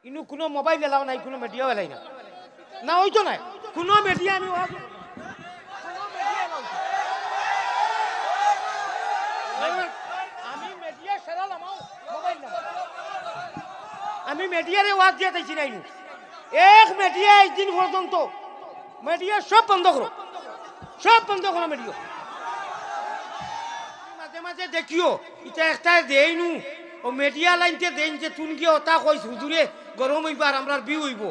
ইনু কোনো mobile allow নাই, কোনো মিডিয়াও এলাই না। না ওই তো নাই কোনো মিডিয়া, আমি আমি মিডিয়া সেরালাম মোবাইল না, আমি মিডিয়ারে ওয়াজ দিয়ে তাইছি নাই। এক মিডিয়া একদিন পর্যন্ত মিডিয়া সব বন্ধ করো, সব বন্ধ করো মিডিয়া। মাঝে মাঝে দেখিও এটা একটা দেই নু ও মিডিয়া লাইনতে দেন যে তুন গিয়ে ওটা কইস হুজুরে গরম হইবার আমরা বিউ হইব।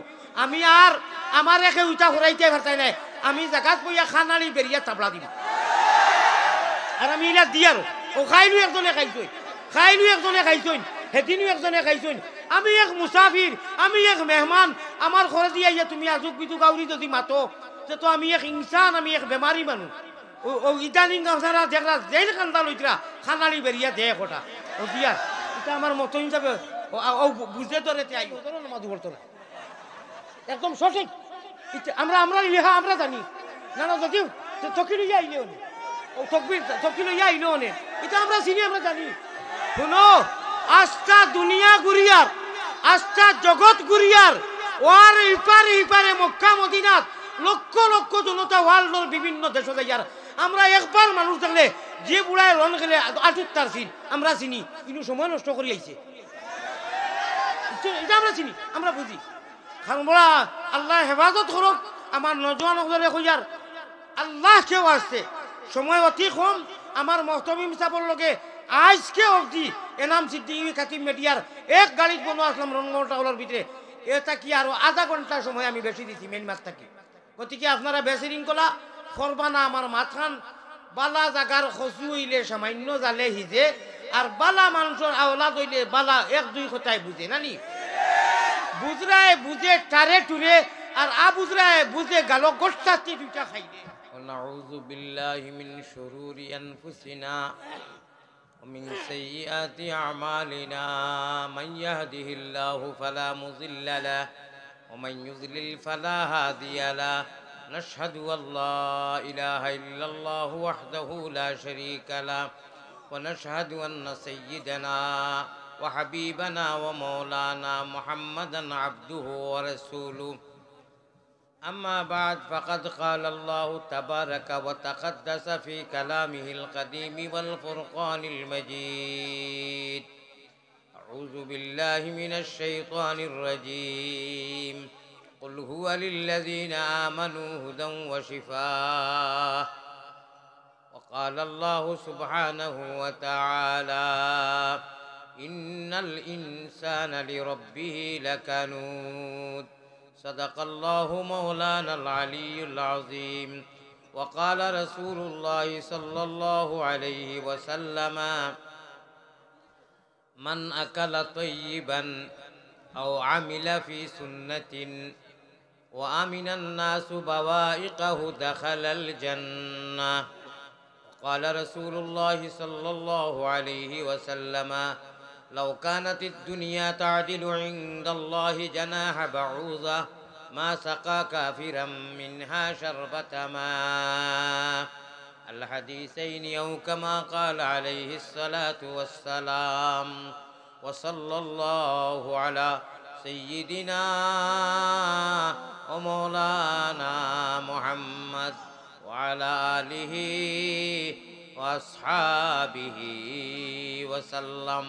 আমি আর আমার একে উইটা হরাইতে পারতাই নাই, আমি জায়গাত বইয়া খানালি বেরিয়া তাবলা দিব। আর আমি ইলা দিয়ারো ও খাইলু একজনে খাইছই, খাইলু একজনে খাইছই, সেদিনও একজনে খাইছই। আমি এক মুসাফির, আমি এক মেহমান, আমার ঘরে দিয়ে ইয়া তুমি আজুক বিজুক আউরি যদি মাতো যে তো আমি এক ইনসান, আমি এক বেমারি মানুষ। ও ইদানিং আপনারা দেখলা যেই কান্দা লইতরা খানালি বেরিয়া দে কোটা ও দিয়ার, এটা আমার মতো হিসাবে ও বুঝে ধরে আই মাদু করতো না, একদম সঠিক। আমরা আমরা ইহা আমরা জানি না, না যদি তকি লইয়া আইলে ও তকি লইয়া আইলে অনেক এটা আমরা চিনি, আমরা জানি। শুনো, আস্থা দুনিয়া গুরিয়ার, আস্থা জগৎ গুরিয়ার, ওয়ার ইপারে ইপারে মক্কা মদিনাত লক্ষ লক্ষ জনতা ওয়ার্ল্ডের বিভিন্ন দেশ যাইয়ার। আমরা একবার মানুষ দেখলে যে বুড়ায় রন গেলে আটুত তার চিন আমরা চিনি, কিন্তু সময় নষ্ট করে আইছে, এটা আমরা চিনি, আমরা বুঝি। কারণ বলা আল্লাহ হেফাজত করক আমার নজওয়ান হলে কইয়ার আল্লাহ কেউ আসছে, সময় অতি কম। আমার মহতমিম সাহেবের লগে আজকে অবধি এনাম সিদ্দিকী খাতিব মিডিয়ার এক গাড়িত বনো আসলাম রনগড়টা হলার ভিতরে, এটা কি আরো আধা ঘন্টা সময় আমি বেশি দিছি মেন মাছ থাকি। গতিকে আপনারা বেশি রিঙ্কলা করবা না, আমার মাথান বালা জাগার খসু হইলে সামান্য জালে হিজে, আর বালা মানুষের আওলাদ হইলে বালা এক দুই কথায় বুঝে নানি, বুঝরায় বুঝে টারে টুরে, আর বুঝরায় বুঝে গাল গোষ্ঠাস্তি দুইটা খাইলে। নাউযু বিল্লাহি মিন শুরুরি আনফুসিনা ওয়া মিন সাইয়্যাতি আমালিনা, মান ইয়াহদিহিল্লাহু ফালা মুযিল্লা লাহু ওয়া মান ইউযলিল ফালা হাদিয়া লাহু। نشهد أن لا إله إلا الله وحده لا شريك له ونشهد أن سيدنا وحبيبنا ومولانا محمدا عبده ورسوله. أما بعد فقد قال الله تبارك وتقدس في كلامه القديم والفرقان المجيد. أعوذ بالله من الشيطان الرجيم. قل هو للذين آمنوا هدى وشفاء. وقال الله سبحانه وتعالى إن الإنسان لربه لكنود. صدق الله مولانا العلي العظيم. وقال رسول الله صلى الله عليه وسلم من أكل طيبا أو عمل في سنة وأمن الناس بوائقه دخل الجنة. قال رسول الله صلى الله عليه وسلم لو كانت الدنيا تعدل عند الله جناح بعوضة ما سقى كافرا منها شربة ماء. الحديثين أو كما قال عليه الصلاة والسلام. وصلى الله على سيدنا ومولانا محمد وعلى آله وأصحابه وسلم.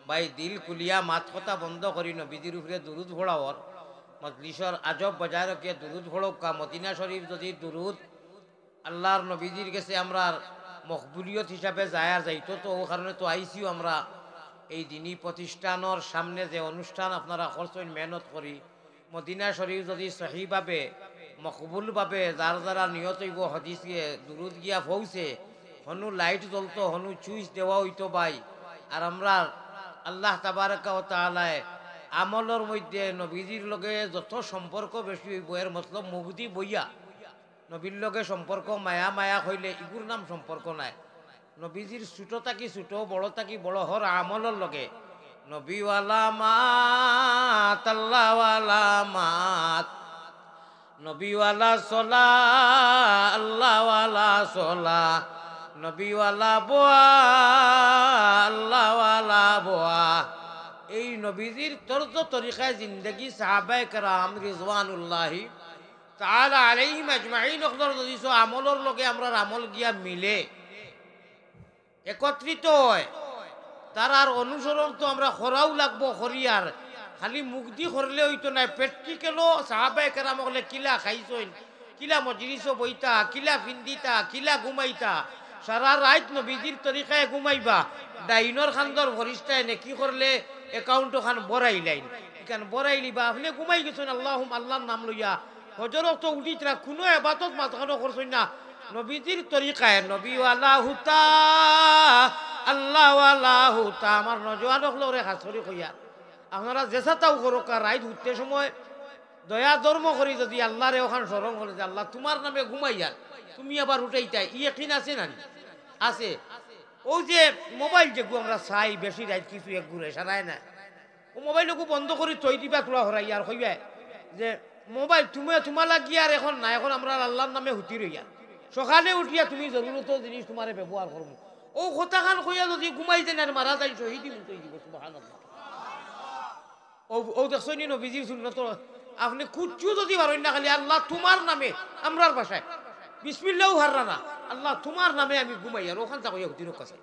ভাই দিল কুলিয়া মাত কথা বন্ধ করি নবীজির উপরে দুরুদ ভোড়াওয়ার মজলিসর আজব বজায় রাখিয়া দুরুদ ভোড়কা। মদিনা শরীফ যদি দুরুদ আল্লাহর নবীজির কাছে আমরা মকবুলিয়ত হিসাবে যায় আর যাইতো, তো ও কারণে তো আইসিও আমরা এই দিনী প্রতিষ্ঠানের সামনে যে অনুষ্ঠান আপনারা করছেন মেহনত করি, মদিনা শরীফ যদি সহিভাবে মকবুলভাবে যার যারা নিয়ত হইব হদিস গিয়ে দুরুদ গিয়া পৌঁছে, হনু লাইট জ্বলতো, হনু চুইস দেওয়া হইতো ভাই। আর আমরা আল্লাহ তাবারাকা ওয়া তাআলায় আমলের মধ্যে নবীজির লগে যত সম্পর্ক বেশি হইব, এর মতলব মুবদি বইয়া নবীর লগে সম্পর্ক মায়া মায়া হইলে ইগুর নাম সম্পর্ক নাই। নবীজির ছোট থাকি ছোট, বড় থাকি বড় হর আমলের লগে নবীওয়ালা মাত আল্লাহওয়ালা মাত, নবীওয়ালা সলা আল্লাহওয়ালা সলা, নবীওয়ালা বোয়া আল্লাহওয়ালা বোয়া। এই নবীজির তর্জ তরিকায় জিন্দগি সাহাবায়ে কেরাম রিজওয়ানুল্লাহি তাআলা আলাইহিম আজমাইন অকদর যদি আমলের লগে আমরা আমল গিয়া মিলে একত্রিত হয় তার আর অনুসরণ তো আমরা করাও লাগবো করিয়ার খালি মুক্তি করলে হইতো না প্র্যাকটিক্যালও সাহাবায়ে কেরাম হলে কিলা খাইছইন কিলা মজলিসও বইতা কিলা ফিন্দিতা কিলা ঘুমাইতা সারা রাত নবীজির তরিকায় ঘুমাইবা ডাইনর খান্দর ভরিষ্ঠায় নে কি করলে অ্যাকাউন্ট খান বড়াই লাইন এখান বড়াই লিবা আপনি ঘুমাই গেছেন আল্লাহর নাম লইয়া হজরত তো উঠিতরা কোনো এবাদত মাঝখানো করছেন না নবীজির তরিকায় নবীওয়ালা হুতা আল্লাহওয়ালা হুতা আমার নজওয়ান হলে হাসরি কইয়া আপনারা যেসা তাও করোকা রাইত উঠতে সময় দয়া ধর্ম করি যদি আল্লাহরে ওখান স্মরণ করে যে আল্লাহ তোমার নামে ঘুমাইয়া তুমি আবার উঠাইতাই ইয়কিন আছে না আছে ওই যে মোবাইল যেগু আমরা চাই বেশি রাইত কিছু এক ঘুরে সারায় না ও মোবাইলকু বন্ধ করি তৈ দিবা তোলা হরাই আর কইবা যে মোবাইল তুমি তোমার লাগিয়ে আর এখন না এখন আমরা আল্লাহর নামে হুতি রইয়া সকালে উঠিয়া তুমি জরুরত জিনিস তোমারে ব্যবহার করবো ও কথা খান কইয়া যদি ঘুমাইতে না মারা যাই শহীদ দিব সুবহানাল্লাহ ও দেখছই নি নবীজির সুন্নত আপনি কুচ্ছু যদি পারেন না খালি আল্লাহ তোমার নামে আমরার ভাষায় বিসমিল্লাহও হাররা না আল্লাহ তোমার নামে আমি ঘুমাই আর ওখান থেকে হুতির কাছে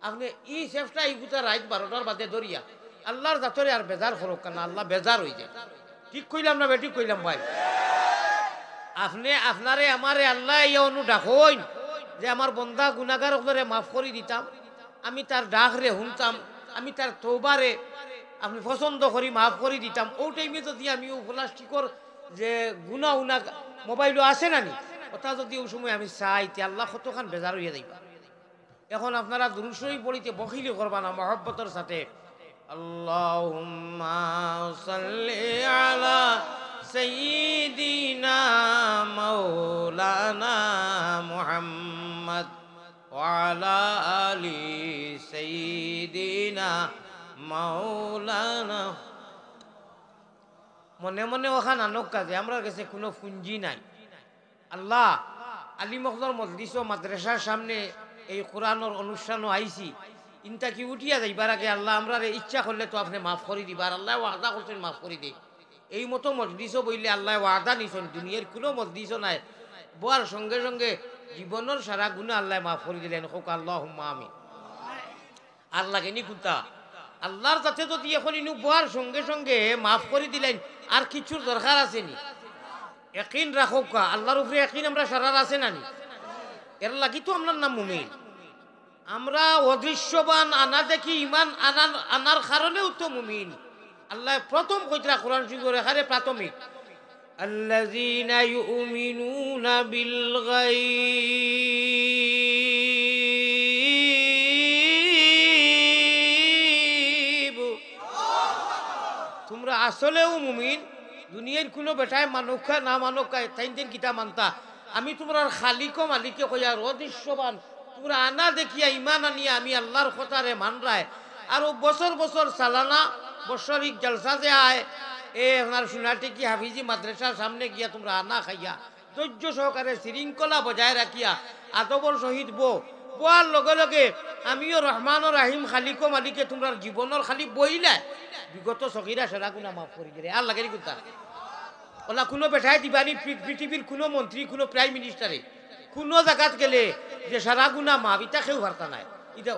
আপনি এই চেষ্টা এই গুতা রাত 12টার বাদে ধরিয়া আল্লাহর জাতরে আর বেজার ফরক না আল্লাহ বেজার হয়ে যায় ঠিক কইলাম না বেঠিক কইলাম ভাই আপনি আপনারে আমারে আল্লাহ ইয়া অনু ডাকইন যে আমার বন্দা গুনাহগার করে মাফ করে দিতাম আমি তার ডাক রে শুনতাম আমি তার তওবারে আপনি পছন্দ করি মাফ করে দিতাম ও টাইমে যদি আমি প্লাস্টিকর যে গুনা উনা মোবাইলও আছে না নি ওটা যদি ওই সময় আমি চাই তে আল্লাহ কতখান বেজার হইয়া যাইবা এখন আপনারা দুরূদ শরীফ পড়িতে বখিলি করবা না মহব্বতের সাথে আল্লাহুম্মা সাল্লি আলা সাইয়্যিদিনা মাওলানা মুহাম্মদ ওয়া আলা আলি সাইয়্যিদিনা মাওলানা মনে মনে ওখান আনক কাজে আমরা কাছে কোনো পুঞ্জি নাই আল্লাহ আলী মখদর মজলিস ও মাদ্রাসার সামনে এই কোরআনের অনুষ্ঠানও আইছি ইনটা কি উঠিয়া যাইবার আগে আল্লাহ আমরা ইচ্ছা করলে তো আপনি মাফ করে দিবার আল্লাহ ওয়াদা করছেন মাফ করে দে এই মতো মজলিসও বললে আল্লাহ ওয়াদা নিছেন দুনিয়ার কোনো মজলিসও নাই বোয়ার সঙ্গে সঙ্গে জীবনের সারা গুণা আল্লাহ মাফ করে দিলেন হোক আল্লাহুম্মা আমিন আল্লাহ কেনি কুতা আল্লাহর কাছে যদি এখন ইনু বোয়ার সঙ্গে সঙ্গে মাফ করে দিলেন আর কিছুর দরকার আছে নি ইয়াকিন রাখো কা আল্লাহর উপরে ইয়াকিন আমরা সারার আছে না নি এর লাগি তো আমরা নাম মুমিন আমরা অদৃশ্যবান আনা দেখি ইমান আনার কারণেও তো মুমিন আল্লাহ প্রথম কইতরা কোরআন শরীফের এখানে প্রাথমিক আল্লাযীনা ইউমিনুনা বিল গায়ব তোমরা আসলেও মুমিন দুনিয়ার কোনো বেটায় মানুকা না মানুকা তাই দিন কিতা মানতা আমি তোমরা খালিকো মালিকে কইয়া অদৃশ্যবান তোমরা আনা দেখিয়া ইমান আনিয়া আমি আল্লাহর কথারে মান রায় আর বছর বছর সালানা বৎসরিক জলসা যে আয় এ আপনার সোনাটিকি হাফিজি মাদ্রাসার সামনে গিয়া তোমরা আনা খাইয়া ধৈর্য সহকারে শৃঙ্খলা বজায় রাখিয়া আদবর সহিত বোয়ার লগে লগে আমিও রহমান ও রাহিম খালিকো মালিকে তোমরা জীবনের খালি বইলে বিগত সকিরা সেরা গুণা মাফ করে দিলে আর লাগে কথা ওলা কোনো বেঠায় দিবানি পৃথিবীর কোনো মন্ত্রী কোনো প্রাইম মিনিস্টারে কোনো জায়গাত গেলে যে সারা গুণা মাফ ইটা কেউ বার্তা নাই ইটা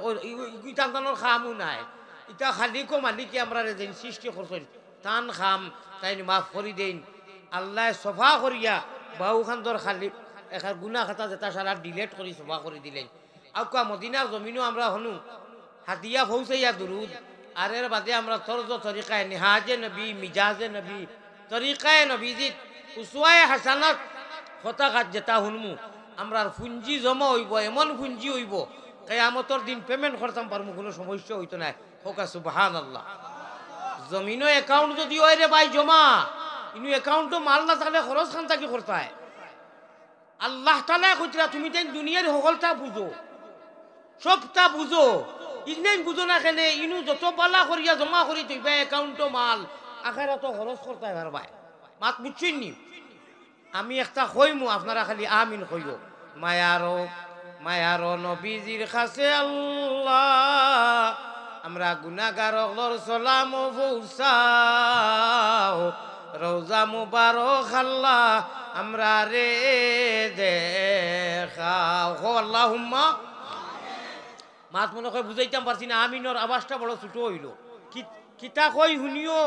ইটার খামও নাই ইটা খালিকো মালিকে আমরা যেন সৃষ্টি করছেন টান খাম তাই মাফ করে দেন আল্লাহ সফা করিয়া বাউ খান্দর খালি এখান গুণা খাতা যেটা সারা ডিলেট করে সফা করে দিলেন আউকা মদিনার জমিনও আমরা হনু হাতিয়া ফৌসাইয়া দুরুদ আর এর বাদে আমরা তরজ তরিকায় নেহাজে নবী মিজাজে নবী তরিকায় নবীজিৎ উসওয়ায়ে হাসানাত হতাঘাত যেটা শুনমু আমরা পুঞ্জি জমা হইব এমন পুঞ্জি হইব কিয়ামতর দিন পেমেন্ট করতাম পারমু কোনো সমস্যা হইতো না হোকা সুবহানাল্লাহ জমিনও অ্যাকাউন্ট যদি হয় রে ভাই জমা ইনু অ্যাকাউন্টও মাল না থাকলে খরচ খান থাকি করতায় আল্লাহ তাআলা কইতরা তুমি তাই দুনিয়ার সকলটা বুঝো সবটা বুঝো ইনেন বুঝো না কেনে ইনু যত পালা করিয়া জমা করি তুইবা অ্যাকাউন্টও মাল আখেরাতো খরচ করতায় পারবাই মাত বুঝছেন নি আমি একটা কইমু আপনারা খালি আমিন কইও মায়ারো নবীজির কাছে আল্লাহ আমরা গুনাহগার হলর সালাম পৌঁছাও রওজা মুবারক আল্লাহ আমরা রে দেখাও হো আল্লাহুম্মা মাত মনে করে বুঝাইতাম পারছি না আমিনর আওয়াজটা বড় ছোট হইল কিতা কই শুনিও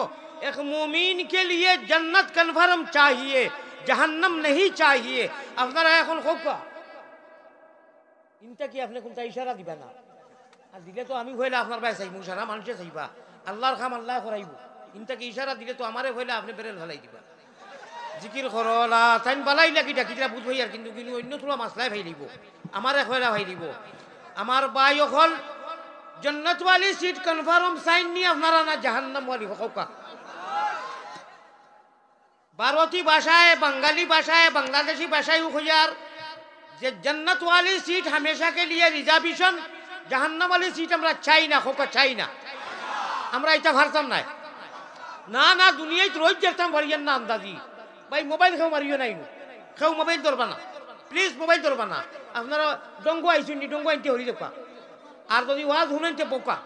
এক মুমিন কে লিয়ে জান্নাত কনফার্ম चाहिए जहन्नम नहीं चाहिए আপনারা এখন খোকা ইনটা কি আপনি কোনটা ইশারা দিবা না আর দিলে তো আমি হইলে আপনার ভাই চাইবো সারা মানুষে চাইবা আল্লাহর কাম আল্লাহ করাইব ইনটা কি ইশারা দিলে তো আমারে হইলে আপনি বেরেল ফেলাই দিবা জিকির করলা তাইন বালাই লাগি ডাকিটা বুঝবই আর কিন্তু কিন্তু অন্য তোলা মাসলাই ভাই দিব আমারে হইলা ভাই দিব আমার ভাই হল जन्नत वाली सीट कन्फर्म साइन नहीं আপনারা না জাহান্নাম वाली হোকা ভারতীয় ভাষায় बंगाली भाषाएं बांग्लादेशी भाषाएं खुजार যে जन्नत वाली सीट हमेशा के लिए रिजर्वेशन जहन्नम वाली सीट আমরা চাই না হোকা চাই না আমরা এটা ভারতাম না না না দুনিয়ায় রোজ যেতাম ভারিয়ান না আন্দাজি ভাই মোবাইল খাও মারিও নাই খাও মোবাইল ধরবা না প্লিজ মোবাইল ধরবা না আপনারা ডঙ্গু আইছুন নি ডঙ্গু আইতে হরি দেখবা আর যদি ওয়াজ শুনেনতে বোকা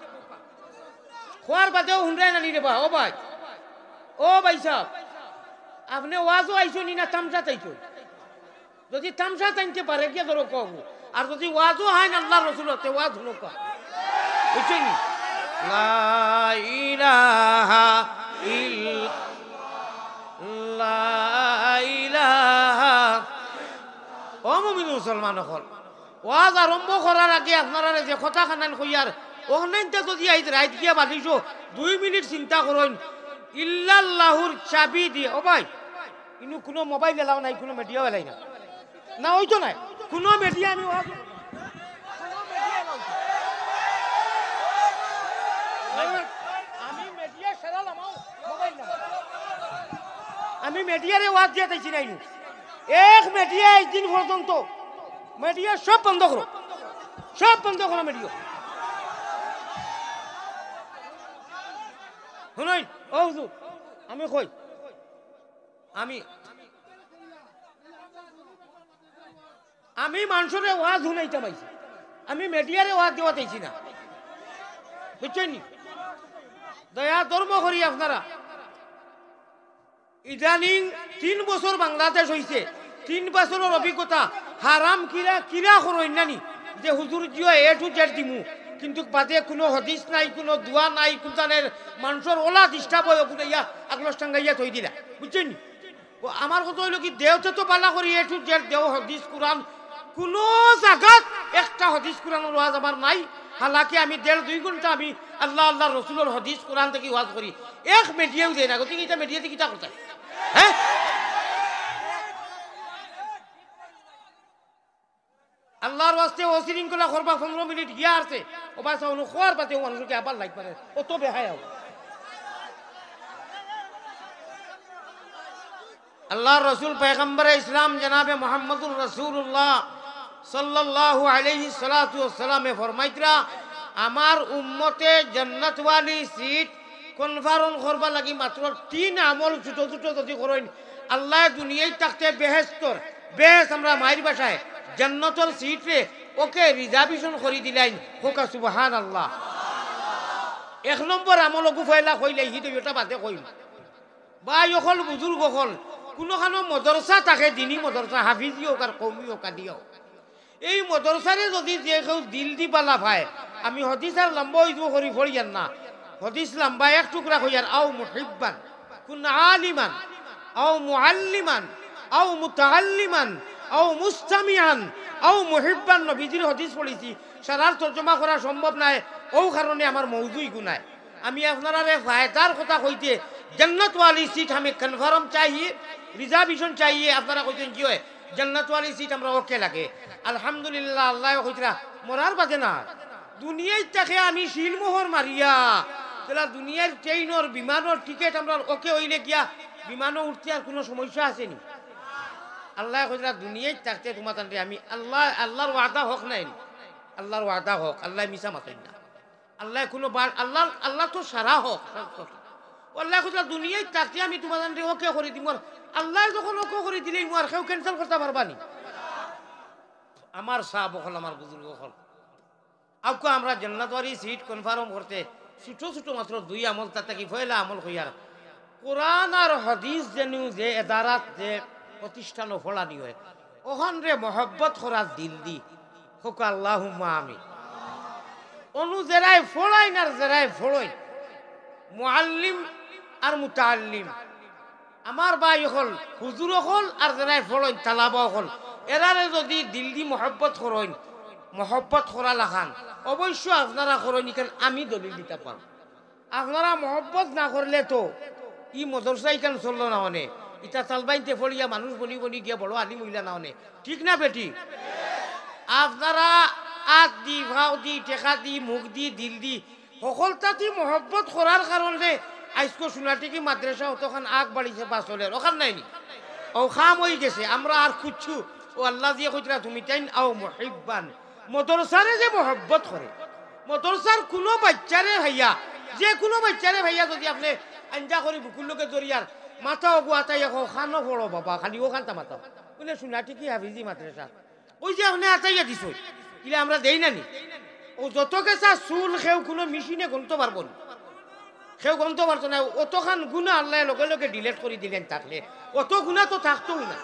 খোয়ার বাদেও শুনরাই না নিরে বা ও ভাই সাহেব আপনি ওয়াজও আইছো নি না তামসা তাইছো যদি তামসা তাইতে পারে কি ধরো কব আর যদি ওয়াজও হয় না আল্লাহর রাসূলতে ওয়াজ শুনো কা বুঝছেন লা ইলাহা ইল্লাল্লাহ ও মুমিন মুসলমান হল ওয়াজ আরম্ভ করার আগে আপনারা যে কথা খানান কইয়ার ওখানে যদি আইত রাইত গিয়া বাঁধিছো 2 মিনিট চিন্তা করুন ইল্লাল্লাহুর চাবি দিয়ে ও ভাই ইনু কোনো মোবাইল এলাও নাই কোনো মিডিয়াও এলাই না না ওই তো নাই কোনো মিডিয়া আমি ওয়াজ আমি মিডিয়া সারালাম মোবাইল না আমি মিডিয়ারে ওয়াজ দিয়ে তাইছি না ইনু এক মিডিয়া এই দিন পর্যন্ত মিডিয়া সব বন্ধ করো মিডিয়া শুনুন ও হুজুর আমি কই আমি মানুষের ওয়াজ শুনাইতে পাইছি আমি মিডিয়ারে ওয়াজ দেওয়া চাইছি না বুঝছেন দয়া ধর্ম করি আপনারা ইদানিং 3 বছর বাংলাদেশ হইছে 3 বছরের অভিজ্ঞতা হারাম কিরা করইন নানি যে হুজুর জিও এ টু জেড দিমু কিন্তু বাদে কোনো হদিস নাই কোনো দোয়া নাই কুনতানের মানুষের ওলা ডিস্টার্ব হয় বুঝাইয়া আগলস টাঙ্গাইয়া থই দিলা বুঝছেন আমার কথা হইল কি দেওতে তো পালা করি এ টু জেড দেও হদিস কুরআন কোনো জায়গাত একটা হদিস কুরআনের ওয়াজ আমার নাই হালাকি আমি 1.5-2 ঘন্টা আমি আল্লাহ রসুলের হদিস কুরআন থেকে ওয়াজ করি এক মিডিয়াও দেয় না গতিকে এটা মিডিয়াতে কিটা করতে হ্যাঁ আল্লাহর ওয়াস্তে ও শৃঙ্খলা করবা 15 মিনিট গিয়া আছে ও বাসা অনু খোয়ার পাতে মানুষকে আবার লাইক পারে ও তো বেহায়া আল্লাহর রাসূল পয়গম্বরে ইসলাম জনাবে মুহাম্মদুর রাসূলুল্লাহ সাল্লাল্লাহু আলাইহি সাল্লাতু ওয়াসসালামে ফরমাইতরা আমার উম্মতে জান্নাত ওয়ালি সিট কনফার্ম করবা লাগি মাত্র 3 আমল ছোট ছোট যদি করেন আল্লাহ দুনিয়ায় থাকতে বেহেশত আমরা মায়ের ভাষায় জান্নাতুল সিটে ওকে রিজার্ভেশন করে দিলেন হোকা সুবহানাল্লাহ 1 নম্বর আমল গুফাইলা কইলে হি তো এটা বাদে কইল ভাই হল বুজুর্গ হল কোনোখানো মদরসা থাকে দিনী মদরসা হাফিজি হোক আর কৌমি হোক দিও এই মদরসারে যদি যে কেউ দিল দি পালা ভাই আমি হদিস আর লম্বা হইব করি ফড়িয়ান না হদিস লম্বা এক টুকরা হইয়ার আও মুহিব্বান কুন আলিমান আও মুআল্লিমান আও মুতাআল্লিমান আও মুস্তামিআন আও মুহিব্বান নবীজির হদিস পড়িছি সারার তর্জমা করা সম্ভব নাই ও কারণে আমার মওজুই গুনায় আমি আপনারা ফায়দার কথা কইতে जन्नत वाली सीट हमें कन्फर्म चाहिए रिजर्वेशन चाहिए আপনারা কইতেন কি হয় जन्नत वाली सीट আমরা ওকে লাগে আলহামদুলিল্লাহ আল্লাহ কইতরা মরার বাদে না দুনিয়ায় তাকে আমি শিলমোহর মারিয়া তাহলে দুনিয়ার ট্রেনর বিমানের টিকিট আমরা ওকে হইলে গিয়া বিমানও উঠতে আর কোনো সমস্যা আসেনি আল্লাহ কইতরা দুনিয়ায় থাকতে তোমাদের আমি আল্লাহর ওয়াদা হোক নাই আল্লাহর ওয়াদা হোক আল্লাহ মিছা মাতেন না আল্লাহ কোনো আল্লাহ তো সারা হোক আল্লাহ কইতরা দুনিয়ায় থাকতে আমি তোমাদের ওকে করে দিমু আল্লাহ যখন ওকে করে দিলেই আর কেউ ক্যান্সেল করতে পারবানি আমার সাহাব হল আমার বুজুর্গ হল আউকা আমরা জান্নাত ওয়ালি সিট কনফার্ম করতে ছোট ছোট মাত্র দুই আমল তাতে কি ফয়লা আমল হইয়ার কোরআন আর হাদিস যেনু যে এদারাত যে প্রতিষ্ঠান ফলানি হয় ওখান রে মহব্বত করার দিল দি হোক আল্লাহুম্মা আমিন। অনু জেরাই ফোড়াইন আর জেরাই ফোড়ই মুআল্লিম আর মুতাআল্লিম আমার ভাই হল হুজুর হল আর জেরাই ফোড়ইন তালাবা হল এরারে যদি দিল দি মহব্বত করইন মহব্বত করা লাখান অবশ্য আপনারা করেন কেন আমি দলিল দিতে পারব। আপনারা মহব্বত না করলে তো ই মদরসা ইখান চললো না অনে ইটা তালবাইনতে ফলিয়া মানুষ বনি বনি গিয়া বড় আলিম হইলা না অনে ঠিক না বেটি? আপনারা আত দি ভাও দি টেকা দি মুখ দি দিল দি সকলতাতি মহব্বত করার কারণে আজকে সোনাটিকি মাদ্রাসা অতখান আগ বাড়িছে বাসলের ওখান নাইনি ও খাম হয়ে গেছে আমরা আর খুঁজছু ও আল্লাহ দিয়ে কইতরা তুমি তাইন আও মুহিব্বান মদরসারে যে মহব্বত করে মদরসার কোনো বাচ্চারে ভাইয়া যে কোনো বাচ্চারে ভাইয়া যদি আপনি আঞ্জা করি বুকুর লোকে জরিয়ার মাথা অগুয়াতাই এখন খানো পড়ো বাবা খালি ওখানটা মাথা বলে সোনাটিকি হাফিজি মাদ্রাসা ওই যে আপনি আতাইয়া দিছ ইলে আমরা দেই নানি ও যত কেসা চুল সেও কোনো মেশিনে গণতে পারবো না সেও গণতে পারতো না অতখান গুণা আল্লাহ লগে লগে ডিলেট করে দিলেন থাকলে অত গুণা তো থাকতোও না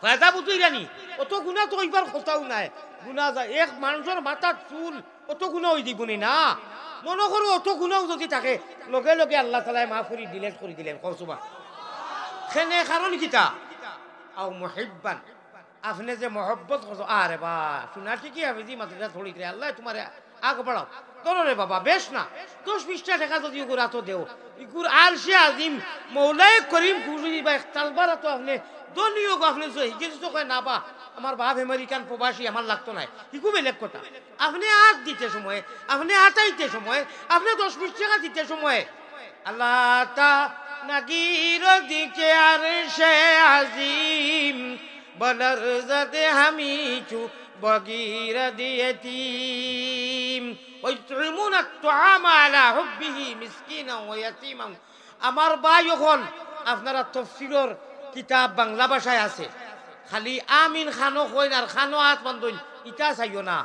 ফায়দা বুঝই জানি অত গুণা তো ওইবার কথাও নাই গুণা যায় এক মানুষের মাথার চুল অত গুণা হয়ে দিবনি না মনে করো অত গুণাও যদি থাকে লগে লগে আল্লাহ তালাই মাফ করে ডিলেট করে দিলেন কৌসুমা সেনে কারণ কিতা আও মুহিব্বান আপনি যে মহব্বত করছো আরে বা শোনা ঠিকই হবে জি মাত্রা থোড়ি করে আল্লাহ তোমার আগ বাড়াও ধরো রে বাবা বেশ না 10-20টা টাকা যদি ওগুলো এত দেও ইগুর আর সে আজিম মৌলাই করিম গুরুজি বা তালবার তো আপনি দলীয় আপনি কিছু তো কয় না বা আমার বাপ আমেরিকান প্রবাসী আমার লাগতো নাই ইকু বেলেগ কথা আপনি আট দিতে সময় আপনি আটাইতে সময় আপনি 10-20 টাকা দিতে সময় আল্লাহ তা নাগির দিকে আর সে আজিম বলর জাদে হামি চু বগিরা দিয়েতিম ويطعمون الطعام على حبه مسكينا ويتيما আমার ভাই এখন আপনারা তাফসীরের কিতাব বাংলা ভাষায় আছে খালি আমিন খানো কইন আর খানো হাত বান্ধন ইটা চাইও না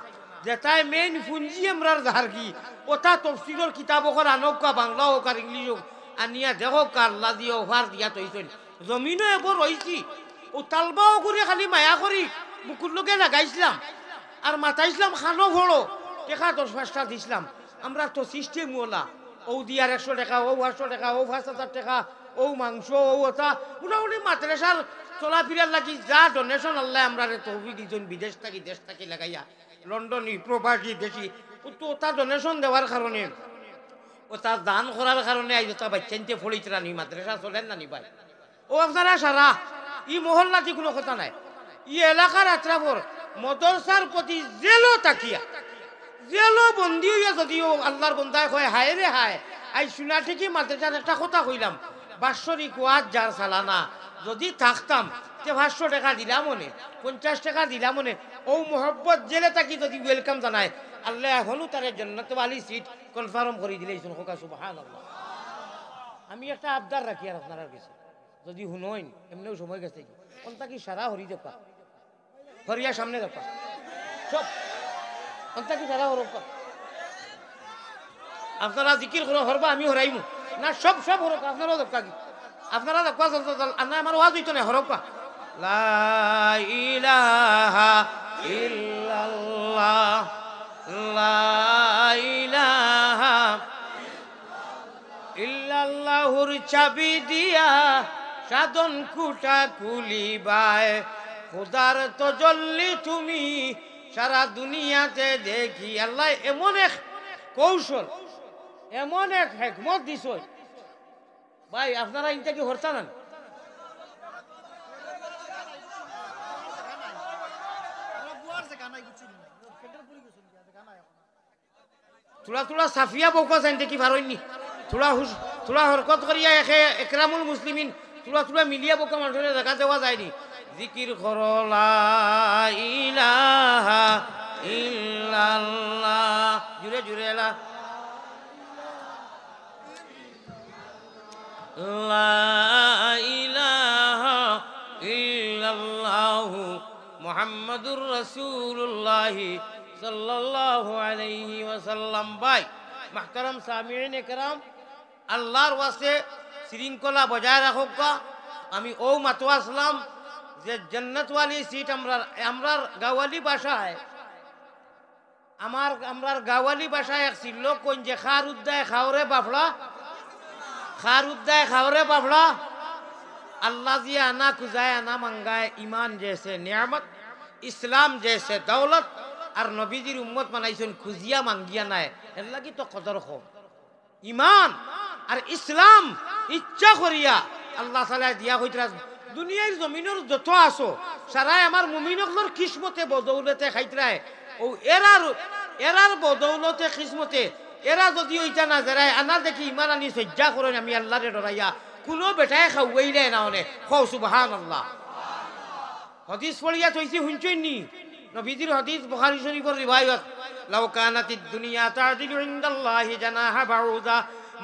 যেটাই মেইন পুঞ্জি আমরার ধারগি ওটা তাফসীরের কিতাব ওখানে আনক বাংলা হোক আর ইংলিশ হোক আনিয়া দেখো আল্লাহ দিয়ে অফার দিয়া তৈছেন জমিনও এবার রয়েছি ও তালবাও করে খালি মায়া করি বুকুর লোকে লাগাইছিলাম আর মাথাইছিলাম খানো ভরো টেকা 10-5টা দিছিলাম আমরা তো সিস্টেম ওলা ও দিয়ার 100 টাকা ও 800 টাকা ও 5000 টাকা ও মাংস ও ওটা মোটামুটি মাদ্রাসার চলাফিরার লাগি যা ডোনেশন আল্লাহ আমরা তৌফিক দিছেন বিদেশ থাকি দেশ থাকি লাগাইয়া লন্ডন প্রবাসী দেশি তো ওটা ডোনেশন দেওয়ার কারণে ওটা দান করার কারণে আজ ওটা বাচ্চাইতে ফলিতরা নি মাদ্রাসা চলেন না নি ভাই ও আপনারা সারা ই মহল্লাতে কোনো কথা নাই ই এলাকার আত্রাফর মদরসার প্রতি জেলো তাকিয়া জেলো বন্দি হইয়া যদিও আল্লাহর বন্দায় কয় হায় রে হায় আই শুনা ঠিকই মাদ্রাসার একটা কথা কইলাম বাৎসরিক ওয়াজ যার চালানা যদি থাকতাম তে 500 টাকা দিলাম মনে 50 টাকা দিলাম মনে ও মোহব্বত জেলে থাকি যদি ওয়েলকাম জানায় আল্লাহ এখনো তার জান্নাত ওয়ালি সিট কনফার্ম করে দিলেই হোকা সুবহানাল্লাহ। আমি একটা আবদার রাখি আর আপনার কাছে যদি শুনইন এমনিও সময় গেছে কোনটা কি সারা হরি দেখা হরিয়া সামনে দেখা সব কোনটা কি সারা হরকা আপনারা জিকির করো হরবা আমি হরাইমু না সব সব হরকা আপনারাও দেখা কি আপনারা দেখা চলতে চল না আমার ওয়াজ হইতো না হরকা লা ইলাহা ইল্লাল্লাহ লা ইলাহা ইল্লাল্লাহুর চাবি দিয়া সাধন কুটা কুলিবায় খোদার তজল্লি তুমি সারা দুনিয়াতে দেখি আল্লাহ এমন এক কৌশল এমন এক হিকমত দিছ ভাই আপনারা ইনটা কি হরতা না থোড়া থোড়া সাফিয়া বউকা চাইতে কি ভারইনি থোড়া হরকত করিয়া একরামুল মুসলিমিন থোড়া থোড়া মিলিয়া বউকা মানুষের দেখা দেওয়া যায়নি জিকির করো লা ইলাহা ইল্লাল্লাহ জুড়ে জুড়ে লা ইলাহা ইল্লাল্লাহু মুহাম্মাদুর রাসূলুল্লাহ সাল্লাল্লাহু আলাইহি ওয়াসাল্লাম। ভাই মাহতারাম সামিঈন একরাম, আল্লাহর ওয়াস্তে শৃঙ্খলা বজায় রাখুক। আমি ও মাতো আসলাম যে জান্নাতওয়ালি সিট আমরার গাওয়ালি ভাষায় আমরার গাওয়ালি ভাষায় এক ছিল কোন যে খার উদ্দায় খাওরে বাফলা, খার উদ্দায় খাওরে বাফলা। अल्लाह जी आना कुजाए आना मंगाए, ईमान जैसे नियामत, इस्लाम जैसे दौलत और नबीजीर उम्मत मनाइसन खुजिया मांगिया नाय अल्लाह की तो कदर हो। ईमान और इस्लाम इच्छा करिया अल्लाह ताला दिया হইতরা দুনিয়ার জমিনের যত আসো সারাই আমার মুমিনগুলোর কিসমতে বদৌলতে খাইতরায় ও এরার বদৌলতে কিসমতে এরা যদি ওইটা না জরায় আনা দেখি ইমান আনি সজ্জা করেন আমি আল্লাহরে ডরাইয়া কোনো বেটায় খাওয়াইলে না অনে খাও সুবহানাল্লাহ। হাদিস পড়িয়া তৈছি শুনছই নি নবীজির হাদিস বুখারী শরীফের রিওয়ায়াত, লাউ কানাতিদ দুনিয়া তা'দিলু ইনদাল্লাহি জানাহা বাউদা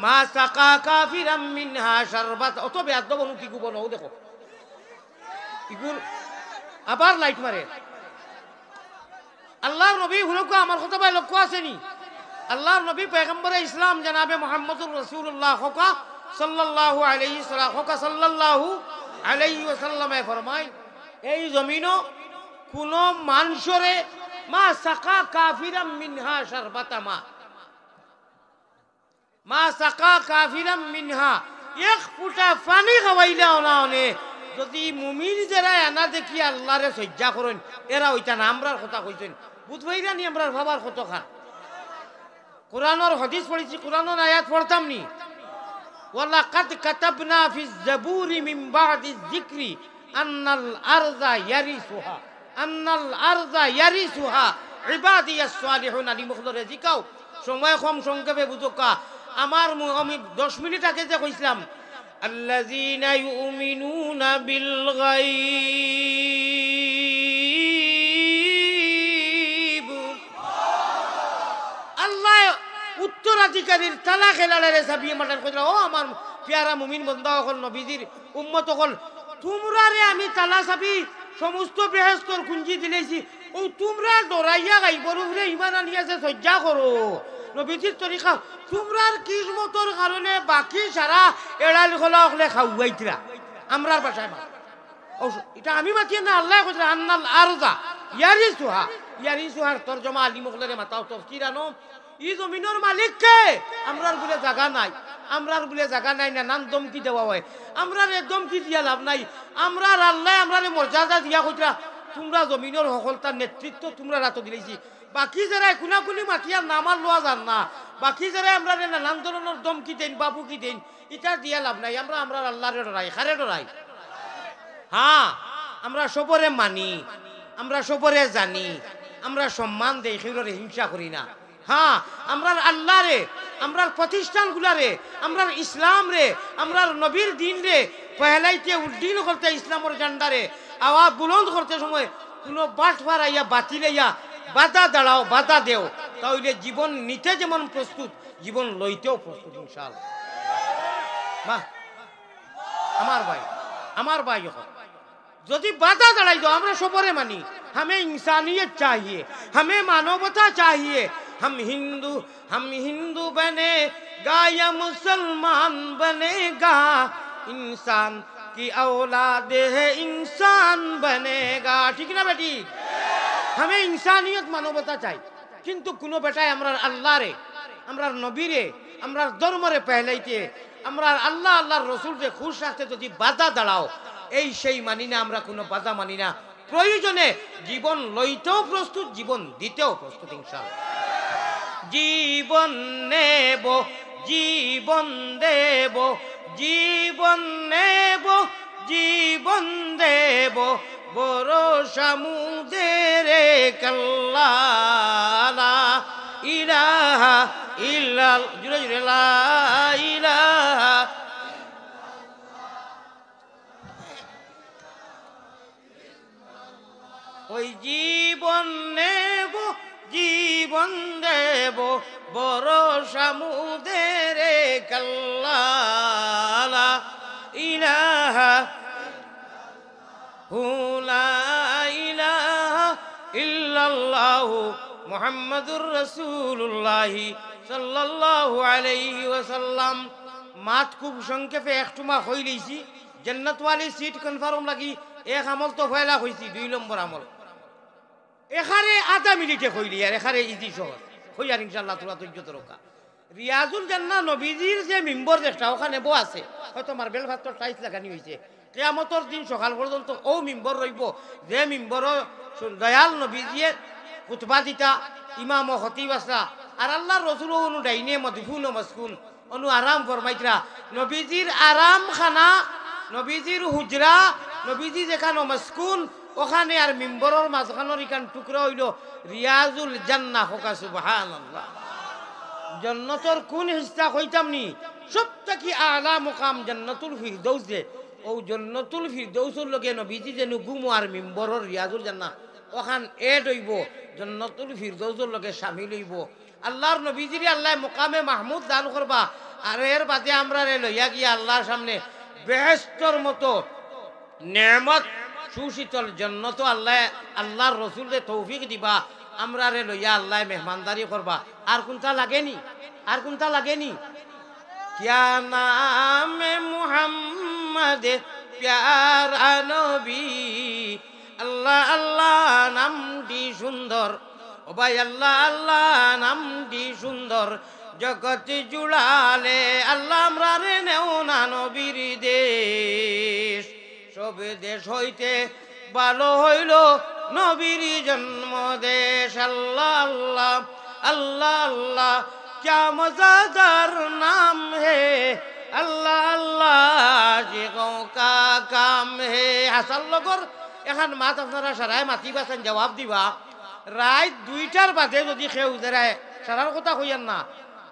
মা সাকা কাফিরাম মিনহা শারবাত। অত বেয়াদব অনুকি গুব নও দেখো ইগুর আবার লাইট মারে। আল্লাহর নবী হুলক আমার কথা ভাই লক্ষ্য আসেনি। আল্লাহর নবী পয়গম্বরে ইসলাম জনাবে মুহাম্মদুর রাসূলুল্লাহ হকা সাল্লাল্লাহু আলাইহি ওয়াসাল্লামে ফরমায় এই জমিনও কোন মানুষরে মা সাকা কাফিরাম মিনহা শারবাতা মা সাকা কাফিরাম মিনহা এক ফুটা পানি খাওয়াইলা ওনানে যদি মুমিন যারা আনা দেখি আল্লাহরে সজ্জা করেন এরা ওইটা না আমরার কথা কইছেন বুঝবাইরা নি আমরার ভাবার কত খান। কোরআনের হাদিস পড়েছি, কোরআনের আয়াত পড়তাম নি। ওয়ালাকাদ কাতাবনা ফিজ জাবুরি মিন বাদি যিকরি আন্নাল আরযা ইয়ারিসুহা ইবাদিয়াস সালিহুন। আলী মুখলরে জিকাও সময় কম সংক্ষেপে বুঝকা আমার আমি 10 মিনিট আগে যে কইছিলাম আল্লাযীনা ইউমিনুনা বিল গায়ব, আল্লাহ উত্তরাধিকারীর তালা খেলারে সাবিয়ে মাটার কইরা ও আমার পেয়ারা মুমিন বান্দা হল নবীজির উম্মত হল তোমরা রে আমি তালা চাবি সমস্ত বেহেশতর কুঞ্জি দিলেছি ও তোমরা ডরাইয়া গাইবর উপরে ইমান আনিয়া যে সজ্জা করো নবীজির তরিকা তোমরার কিসমতর কারণে বাকি সারা এড়াল খোলা হলে খাওয়াইতরা আমরার বাসায় এটা আমি মাতিয়ে না আল্লাহ কইরা আন্নাল আরযা ইয়ারিসুহার তরজমা আলী মুখলরে মাতাও তাফসীর আনো ই জমিনের মালিক কে? আমরার বলে জায়গা নাই, আমরার বলে জায়গা নাই না নাম দমকি দেওয়া হয়। আমরার দমকি দিয়া লাভ নাই। আমরার আল্লাহ আমরারে মর্যাদা দিয়া কইরা তোমরা জমিনের সকলতার নেতৃত্ব তোমরা রাত দিলেছি। বাকি যারা কোনাকুনি মাতিয়া নামার লোয়া যান না, বাকি যারা আমরা নানান ধরনের দমকি দেন বাবু কি দেন এটা দিয়া লাভ নাই। আমরা আমরার আল্লাহরে ডরাই, খারে ডরাই। হ্যাঁ আমরা সবরে মানি, আমরা সবরে জানি, আমরা সম্মান দেই, সেগুলোরে হিংসা করি না। হ্যাঁ আমরার আল্লাহ রে, আমরার প্রতিষ্ঠান গুলারে, আমরার ইসলাম রে, আমরার নবীর দিন রে পহেলাইতে উদ্দিন করতে ইসলামের জান্ডারে আওয়াজ বুলন্দ করতে সময় কোনো বাট ফারাইয়া বাতিলাইয়া বাধা দাঁড়াও, বাধা দেও, তাহলে জীবন নিতে যেমন প্রস্তুত জীবন লইতেও প্রস্তুত ইনশাআল্লাহ। মা আমার ভাই যদি বাধা দাঁড়াই দো আমরা সবরে মানি। हमें इंसानियत चाहिए, हमें मानवता चाहिए। हम हिंदू बनेगा या मुसलमान बनेगा, इंसान की औलाद है इंसान बनेगा। ठीक ना बेटी? हमें इंसानियत मानवता चाहिए। किंतु कोनो बेटाय আমরার আল্লাহ রে, আমরার নবী রে, আমরার ধর্ম রে পহলাইতে আমরার আল্লাহ আল্লাহর রাসূল রে খুশ রাখতে যদি বাধা দাঁড়াও এই সেই মানি না, আমরা কোনো বাধা মানি না। প্রয়োজনে জীবন লইতেও প্রস্তুত, জীবন দিতেও প্রস্তুত ইনশাআল্লাহ। জীবন নেব, জীবন দেব, জীবন নেব, জীবন দেব, ভরসা মুদেরে কাল্লা লা ইলাহা ইল্লাল্লাহ, জুড়ে জুড়ে লা ইলাহা। ওই জীবন নেব, জীবন দেব, ভরসা মুদেরে কাল্লা লা ইলাহা লা ইলাহা ইল্লাল্লাহু মুহাম্মাদুর রাসূলুল্লাহ সাল্লাল্লাহু আলাইহি ওয়াসাল্লাম। মাত খুব সংক্ষেপে একটুমা হই লইছি। জান্নাতওয়ালি সিট কনফার্ম লাগি এক আমল তো ফয়লা হইছি, 2 নম্বর আমল এখানে আধা মিনিটে হইলি আর এখানে ইজি সহজ হই আর ইনশাআল্লাহ তোরা ধৈর্য রক্ষা। রিয়াজুল জান্নাহ নবীজির যে মিম্বর যেটা ওখানে বো আছে, হয়তো মার্বেল ভাস্কর টাইলস লাগানি হয়েছে। কিয়ামতের দিন সকাল পর্যন্ত ও মিম্বর রইব যে মিম্বর দয়াল নবীজিয়ে খুতবা দিতা, ইমাম ও খতিব আসরা আর আল্লাহর রাসূল অনু ডাইনে মদফুন ও মাসকুন অনু আরাম ফরমাইতরা। নবীজির আরাম খানা, নবীজির হুজরা, নবীজি যেখানে মাসকুন ওখানে আর মিম্বরের মাঝখানের ইখান টুকরা হইল রিয়াজুল জান্নাহ। হোকা সুবহানাল্লাহ। জান্নাতের কোন হিস্সা কইতাম নি সব থেকে আলা মুকাম জান্নাতুল ফিরদৌস। যে ও জান্নাতুল ফিরদৌসের লগে নবীজি যেন গুম আর মিম্বরের রিয়াজুল জান্নাহ ওখান এড হইব, জান্নাতুল ফিরদৌসের লগে শামিল হইব। আল্লাহর নবীজির আল্লাহ মুকামে মাহমুদ দান করবা আর এর বাদে আমরা রে লইয়া গিয়া আল্লাহর সামনে বেহেশতর মতো নেয়ামত সুশীতল জান্নাত আল্লাহ আল্লাহর রাসূলকে তৌফিক দিবা, আমরা রে লইয়া আল্লাহ মেহমানদারি করবা। আর কোনটা লাগেনি, আর কোনটা লাগেনি? क्या नाम मुहम्मद प्यारा नबी। আল্লাহ আল্লাহ নামটি সুন্দর, ও ভাই আল্লাহ আল্লাহ নামটি সুন্দর। জগৎ জুড়ালে আল্লাহ আমরা রে নেও না নবীর দেশ। সব দেশ হইতে ভালো হইল নবীর জন্ম দেশ। আল্লাহ আল্লাহ আল্লাহ আল্লাহ क्या मज़ेदार नाम है, अल्लाह अल्लाह जिगों का काम है। হাসান লগর এখন মাত আপনারা সারায় মাতি বাসেন জবাব দিবা। রাত 2টার বাদে যদি কেউ যারায় সারার কথা কইয়ান না,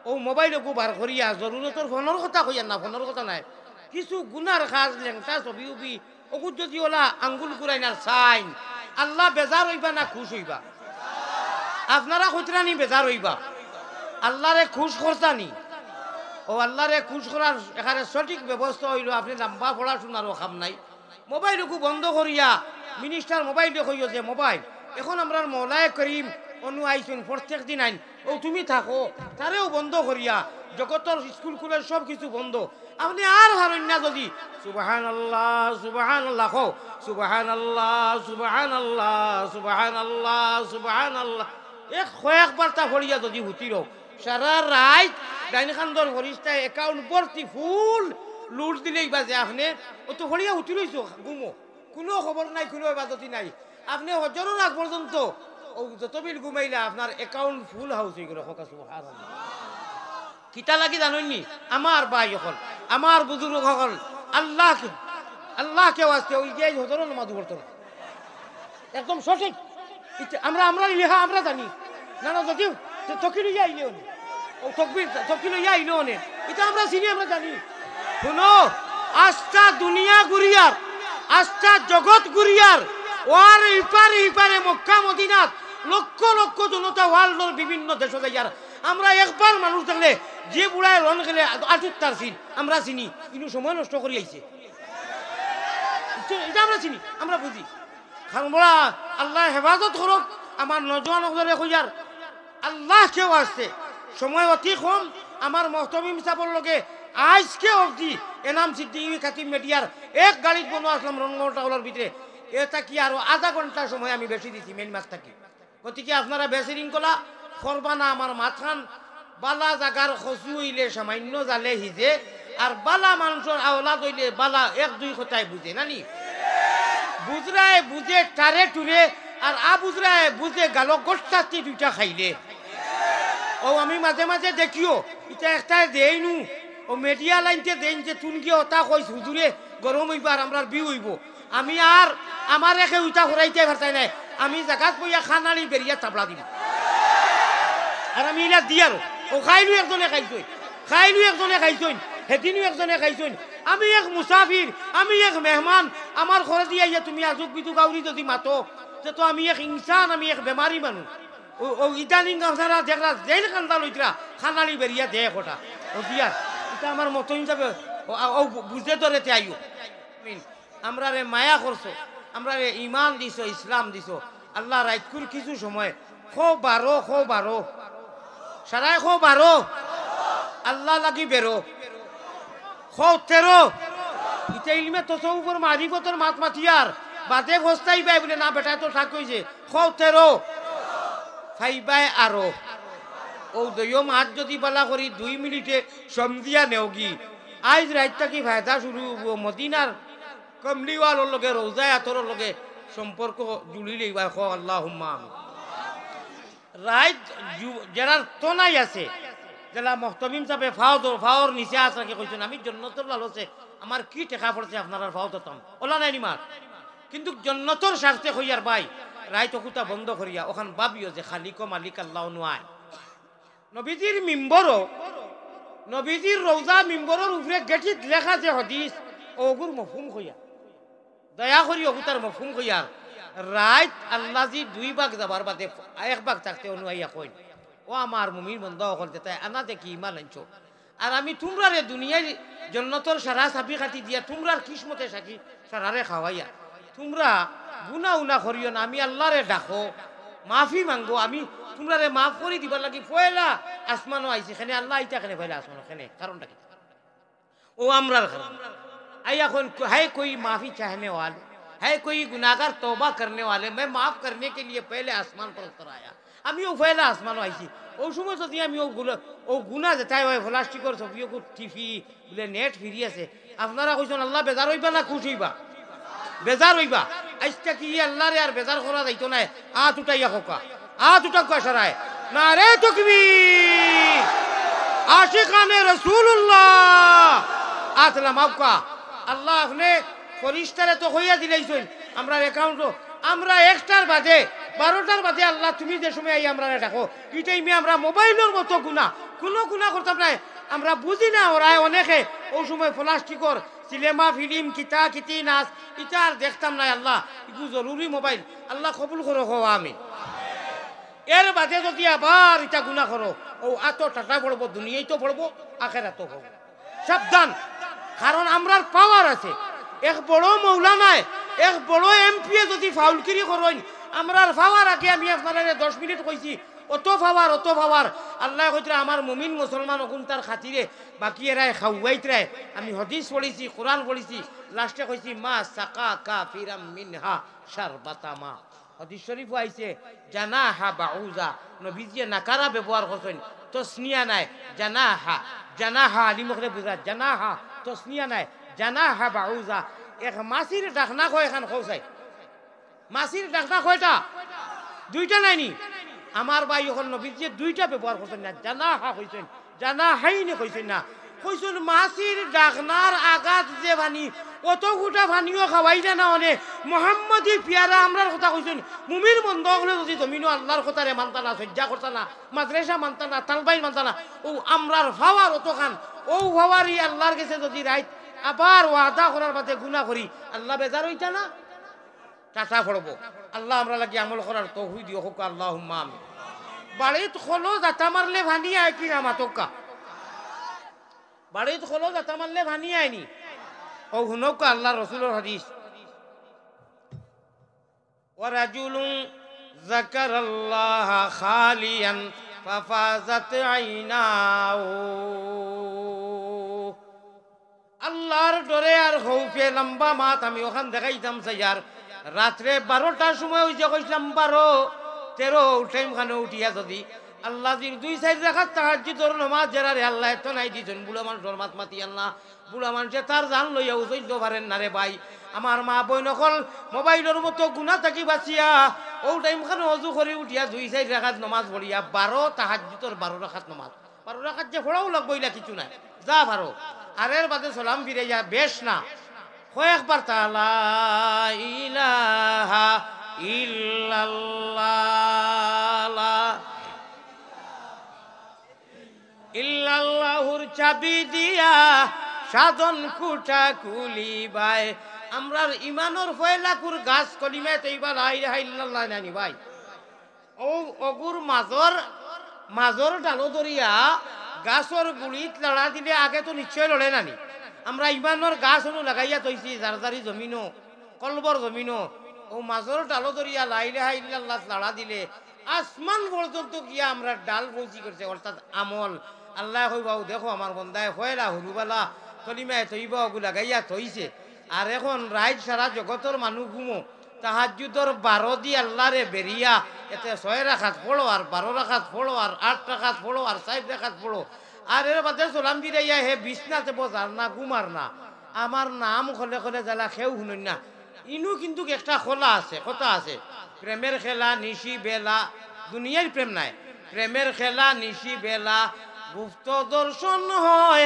ও মোবাইলকু বার করিয়া জরুরতর ফোনের কথা কইয়ান না, ফোনের কথা নাই। কিছু গুনার কাজ লেংটা ছবি উবি ওকুত যদি ওলা আঙ্গুল কুরাইনার সাইন, আল্লাহ বেজার হইবা না খুশ হইবা? আপনারা কইতরানি বেজার হইবা, আল্লাহরে খুশ করতানি। ও আল্লাহরে খুশ করার এখানে সঠিক ব্যবস্থা হইল আপনি লম্বা পড়াশোনারও কাম নাই। মোবাইলকু বন্ধ করিয়া মিনিস্টার মোবাইল কইও যে মোবাইল এখন আমরা মৌলায় করিম অনু আইসুন প্রত্যেক দিন আইন, ও তুমি থাকো তারেও বন্ধ করিয়া জগতর স্কুল কলেজ সব কিছু বন্ধ। আপনি আর হারেন না যদি সুবহানাল্লাহ সুবহানাল্লাহ কও, সুবহানাল্লাহ সুবহানাল্লাহ সুবহানাল্লাহ সুবহানাল্লাহ কয়েকবার তা ফড়িয়া যদি হুতির সারা রাত ডাইন খান্দর ফরিস্তা অ্যাকাউন্ট ভর্তি ফুল লুট দিলেই বাজে আপনি ও তো ফড়িয়া হুতি রইছ ঘুমো, কোনো খবর নাই, কোনো ইবাদতি নাই। আপনি হজরের আগ পর্যন্ত ও যত বিল ঘুমাইলা আপনার অ্যাকাউন্ট ফুল হাউস হয়ে গেল। সুবহানাল্লাহ। কিতা লাগি জানেননি আমার ভাই হল, আমার বুজুর্গ হল, আল্লাহকে আল্লাহকে ওয়াস্তে ওই যে হজরের নামাজ পড়তো না, একদম সঠিক। আমরা আমরা লিহা আমরা জানি না না, যদিও তকি লইয়া আইলে ও তকি লইয়া আইলে অনে এটা আমরা চিনি, আমরা জানি। শুনো, আস্থা দুনিয়া গুরিয়ার, আস্থা জগৎ গুরিয়ার, ওয়ার ইপারে ইপারে মক্কা মদিনাত লক্ষ লক্ষ জনতা ওয়ার্ল্ডের বিভিন্ন দেশ যাইয়ার। আমরা একবার মানুষ দেখলে যে বুড়ায় রন খেলে আটুত্তার চিন আমরা চিনি, কিন্তু সময় নষ্ট করি আইছে এটা আমরা চিনি, আমরা বুঝি। কারণ বলা আল্লাহ হেফাজত করক আমার নজওয়ান হজরে কইয়ার আল্লাহ কেউ আসছে সময় অতি কম। আমার মহতমিম সাহেবের লগে আজকে অবধি এনাম সিদ্দিকী খাতিম মিডিয়ার এক গাড়িত বনো আসলাম রঙ্গটাওয়ালার ভিতরে, এটা কি আরো আধা ঘন্টা সময় আমি বেশি দিছি মেন মাছ থাকি। গতিকে আপনারা বেশি রিং কলা করবা না। আমার মাথান বালা জাগার খসু হইলে সামান্য জালে হিজে, আর বালা মানুষের আওলাদ হইলে বালা 1-2 কথায় বুঝে নানি। বুজরায় বুঝে টারে টুরে, আর বুজরায় বুঝে গাল গোষ্ঠাস্তি 2টা খাইলে। ও আমি মাঝে মাঝে দেখিও এটা একটা দেই নু ও মিডিয়া লাইনতে দেন যে তুন গিয়ে ওটা কইস হুজুরে গরম হইবার আমরা বিউ হইব। আমি আর আমার একে উইটা ঘুরাইতে পারতাই নাই, আমি জায়গাত বইয়া খানালি বেরিয়া চাপড়া দিব। আর আমি এলা দি আর ও খাইলু একজনে খাইছই, খাইলু একজনে খাইছই, হেদিনও একজনে খাইছই। আমি এক মুসাফির, আমি এক মেহমান, আমার ঘরে দিয়ে আইয়া তুমি আজুক বিজুক আউরি যদি মাতো যে তো আমি এক ইনসান, আমি এক বেমারি মানুষ। ও ইদানিং আপনারা দেখলা জেল কান্দা লইতরা খানালি বেরিয়া দে ওটা ও দিয়ার এটা আমার মতো হিসাবে ও বুঝে ধরেতে আইও। আমরা রে মায়া করছো, আমরা রে ইমান দিছো, ইসলাম দিছো। আল্লাহ রাইতকুর কিছু সময় খো 12 সারাই খো 12 আল্লাহ লাগি বেরো খো 13 ইতে ইলমে তসৌফর মারিফতর মাত মাতিয়ার বাদে বস্তাই বাই বলে না বেটা তো থাক কইছে খো 13 ফাইবাই আরো ও দইও মাত যদি বলা করি 2 মিনিটে সমজিয়া নেওগি আজ রাতটা কি ফায়দা শুরু হবো মদিনার কমলিওয়ালোর লগে রোজায় আতরের লগে সম্পর্ক জুড়িলেই বা খো আল্লাহুম্মা আমিন রাইত যারা তনাই আছে যারা মহতমিম সাহেব ফাওর নিচে আছে কি কইছেন আমি জান্নাতুর লালসে আমার কি টাকা পড়ছে আপনারা ফাও দিতাম ওলা নাই নিমার কিন্তু জান্নাতুর স্বার্থে হইয়ার ভাই রাইত কুতা বন্ধ করিয়া ওখান ভাবিও যে খালিক মালিক আল্লাহ নয় নবীজির মিম্বরও নবীজির রওজা মিম্বরের উপরে গেটিত লেখা যে হাদিস ওগুর মফহুম হইয়া দয়া করি ওগুতার মফহুম হইয়ার রাইত আল্লাহ জি 2 ভাগ যাবার বাদে 1 ভাগ থাকতে অনুয়াইয়া কই ও আমার মুমিন বন্ধ করতে তাই আনা দেখি ইমান আনছো আর আমি তোমরারে দুনিয়ায় জান্নাতের সারা চাবি কাটি দিয়া তোমরার কিসমতে সাকি সারারে খাওয়াইয়া তোমরা গুনাহ উনা করিও না আমি আল্লাহরে ডাকো মাফি মাঙ্গো আমি তোমরারে মাফ করে দিবার লাগি পয়লা আসমানও আইছে এখানে আল্লাহ আইতা এখানে পয়লা আসমান এখানে কারণটা কি ও আমরার কারণ आया है कोई माफी चाहने वाले है कोई गुनाहगार तौबा करने वाले मैं माफ करने के लिए पहले आसमान पर उतर आया আমি ও পয়লা আসমান আইছি ওই সময় যদি আমি ও গুনাহ যেটাই হয় প্লাস্টিকের ছবিও টিভি বলে নেট ফিরি আছে আপনারা কইছেন আল্লাহ বেজার হইবা না খুশি হইবা বেজার হইবা আজটা কি আল্লাহরে আর বেজার করা যাইতো না উঠাইয়া খোকা উঠা কষারায় না রে তাকবীর আশিকানে রাসূলুল্লাহ আতলা মাফকা আল্লাহ আপনি ফরিস্তারে তো হইয়া দিলেইছেন আমরা অ্যাকাউন্টও আমরা 1টার বাদে 12টার বাদে আল্লাহ তুমি যে সময় আই আমরা ডাকো এটাই মে আমরা মোবাইলের মতো কোনো গুনাহ করতাম না আমরা বুঝি না ওরা অনেকে ওই সময় প্লাস্টিকর সিনেমা ফিল্ম কিতি নাচ এটা আর দেখতাম না আল্লাহ এগুলো জরুরি মোবাইল আল্লাহ কবুল করো হওয়া আমি এর বাদে যদি আবার এটা গুনাহ করো ও এত টাকা পড়বো দুনিয়ায় তো পড়বো আখেরাতও পড়বো সাবধান কারণ আমরার পাওয়ার আছে এক বড় মৌলানায় এক বড় এমপি যদি ফাউলকিরি করেন আমরার পাওয়ার আগে আমি আপনারা 10 মিনিট কইছি অত পাওয়ার আল্লাহ কইতরা আমার মুমিন মুসলমান ওগুন তার খাতিরে বাকি এরাই খাওয়াইতরায় আমি হাদিস পড়েছি কোরআন পড়েছি লাস্টে কইছি মা সাকা কাফিরাম মিনহা শারবাতামা হাদিস শরীফ আইছে জানাহা বাউজা নবীজি নাকারা ব্যবহার করছেন তসনিয়া নাই জানাহা আলিমকরে বুঝা জানাহা তসনিয়া নাই জানাহা বাউজা এক মাছির ডাকনা কয় এখান খোসাই মাছির ডাকনা কয়টা 2টা নাইনি আমার ভাই এখন নবীজি 2টা ব্যবহার করছেন না জানাহা কইছেন জানাহাইনি কইছেন না কইছেন মাছির ডাকনার আঘাত যে ভানি অত গোটা ভানিও খাওয়াই না অনে মোহাম্মদী পিয়ারা আমরার কথা কইছেন মুমির বন্ধ হলে যদি জমিনও আল্লাহর কথারে মানতা না সজ্জা করতা না মাদ্রাসা মানতা না তালবাইন মানতা না ও আমরার ফাওয়ার অত খান ও ফাওয়ারই আল্লাহর কাছে যদি রাইত আবার ওয়াদা করার বাদে গুনাহ করি আল্লাহ বেজার হইতা না টাটা পড়বো আল্লাহ আমরা লাগি আমল করার তৌফিক দিও হোক আল্লাহুম্মা আমিন বাড়িত খলো জাতা মারলে ভানি আয় কি না মাতকা বাড়িত খলো জাতা মারলে ভানি আয়নি ও হুনক আল্লাহ রাসূলের হাদিস ওয়া রাজুলুন যাকারাল্লাহ খালিয়ান ফাফাজাত আইনাউ আল্লাহর ডরে আর হৌফে লম্বা মাত আমি ওখান দেখাইতাম স্যার রাত্রে 12টার সময় ওই যে কইলাম 12-13 টাইম খানে উঠিয়া যদি আল্লাহ জির 2-4 রাকাত তাহাজ্জুদের নামাজ যারা রে আল্লাহ এত নাই দিছেন বুড়া মানুষের মাত মাতি আল্লাহ বুড়া মানুষে তার জান লইয়া উজইতে পারেন না রে ভাই আমার মা বই নকল মোবাইলের মতো গুনাহ থাকি বাঁচিয়া ও টাইম খানে ওযু করে উঠিয়া 2-4 রাকাত নামাজ পড়িয়া 12 তাহাজ্জুদের 12 রাকাত নামাজ 12 রাকাত যে পড়াও লাগবইলা কিছু নাই যা ভারো আর এর বাদে সালাম ফিরে যা বেশ না কয়েকবার তালা ইলাহা ইল্লাল্লাহ ইল্লাল্লাহুর চাবি দিয়া সাধন কুটা কুলিবাই আমরার ইমানের ফয়লাকুর গাছ কলিমে তৈবা লা ইলাহা ইল্লাল্লাহ নানি ভাই ও অগুর মাজর ডালো দরিয়া গাছর গুড়িত লড়া দিলে আগে তো নিশ্চয় লড়ে নানি আমরা ইমানের গাছ অনু লাগাইয়া তৈছি জারজারি জমিনও কলবর জমিনও ও মাজর ডালো দরিয়া লা ইলাহা ইল্লাল্লাহ লড়া দিলে আসমান পর্যন্ত গিয়া আমরা ডাল পৌঁছি করছে অর্থাৎ আমল আল্লাহ কইবাও দেখো আমার বন্দায় হয়লা হুরুবালা কলিমায় তৈবা ওগুলা গাইয়া থইছে আর এখন রাইত সারা জগতের মানুষ ঘুমো তাহাজ্জুদর 12 দি আল্লাহরে বেরিয়া এতে 6 রাকাত পড়ো আর 12 রাকাত পড়ো আর 8 রাকাত পড়ো আর 4 রাকাত পড়ো আর এর বাদে সালাম দিরাইয়া হে বিছনাতে বসার না ঘুমার না আমার নাম খলে খলে জ্বালা খেউ শুনুন না ইনু কিন্তু একটা খোলা আছে কথা আছে প্রেমের খেলা নিশি বেলা দুনিয়ার প্রেম নাই প্রেমের খেলা নিশি বেলা গুপ্ত দর্শন হয়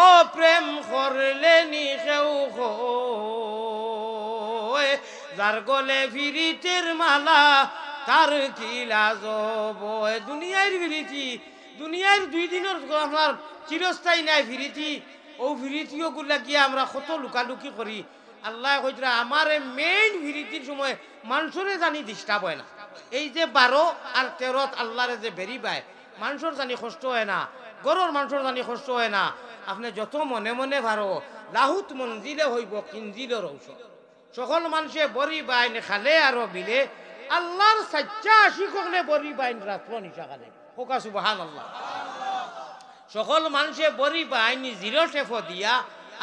ও প্রেম করলে নিখেউ হয় যার গলে ফিরিতের মালা তার কি লাজব দুনিয়ার ফিরিতি দুনিয়ার 2 দিনের আপনার চিরস্থায়ী নাই ফিরিতি ও ফিরিতিও গুলা গিয়ে আমরা কত লুকালুকি করি আল্লাহ কইরা আমার মেইন ফিরিতির সময় মানুষরে জানি ডিস্টার্ব হয় না এই যে 12 আর 13 আল্লাহরে যে বেরি পায় মানুষের জানি কষ্ট হয় না গরুর মানুষের জানি কষ্ট হয় না আপনি যত মনে মনে ভারো লাহুত মঞ্জিলে হইব কিঞ্জিলের ঔষধ সকল মানুষে বরি বাইন খালে আরো বিলে আল্লাহর সাচ্চা আশিকলে বরি বাইন রাত্র নিশা খালে হোকা সুবহানাল্লাহ সকল মানুষে বরি বাইন জিরো টেফো দিয়া